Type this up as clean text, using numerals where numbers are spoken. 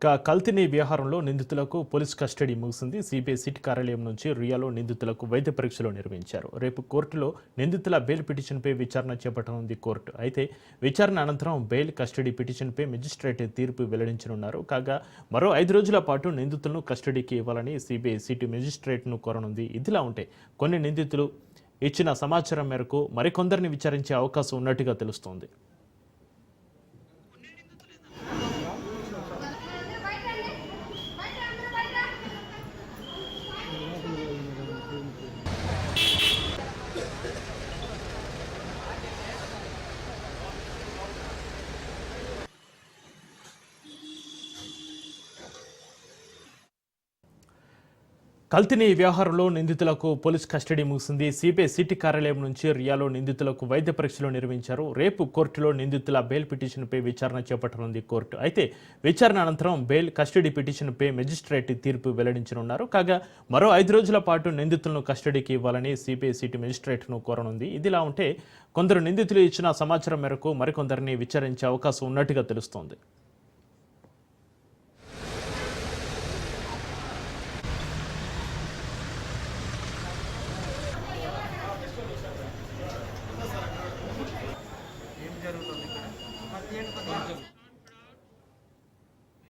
కల్తీ వ్యవహారంలో నిందితులకు పోలీస్ కస్టడీ ముగిసింది. సిబిఐ సిట్ కార్యాలయం నుంచి రియాలో నిందితులకు వైద్య పరీక్షలు నిర్వహించారు. రేపు కోర్టులో నిందితుల బెయిల్ పిటిషన్పై విచారణ చేపట్టనుంది కోర్టు. అయితే విచారణ అనంతరం బెయిల్ కస్టడీ పిటిషన్పై మెజిస్ట్రేట్ తీర్పు వెల్లడించనున్నారు. కాగా మరో 5 రోజుల పాటు నిందితులను కస్టడీకి ఇవ్వాలని సిబిఐ సిట్ మెజిస్ట్రేట్ను కోరనుంది. ఇదిలా ఉంటే కొన్ని నిందితులు ఇచ్చిన సమాచారం మేరకు మరికొందరిని విచారించే అవకాశం ఉన్నట్టుగా తెలుస్తోంది. కల్తీ వ్యవహారంలో నిందితులకు పోలీస్ కస్టడీ ముగిసింది. సిబిఐ సిటీ కార్యాలయం నుంచి రియాలో నిందితులకు వైద్య పరీక్షలు నిర్వహించారు. రేపు కోర్టులో నిందితుల బెయిల్ పిటిషన్పై విచారణ చేపట్టనుంది కోర్టు. అయితే విచారణ అనంతరం బెయిల్ కస్టడీ పిటిషన్పై మెజిస్ట్రేట్ తీర్పు వెల్లడించనున్నారు. కాగా మరో 5 రోజుల పాటు నిందితులను కస్టడీకి ఇవ్వాలని సిబిఐ సిటీ మెజిస్ట్రేట్ను కోరనుంది. ఇదిలా ఉంటే కొందరు నిందితులు ఇచ్చిన సమాచారం మేరకు మరికొందరిని విచారించే అవకాశం ఉన్నట్టుగా తెలుస్తోంది.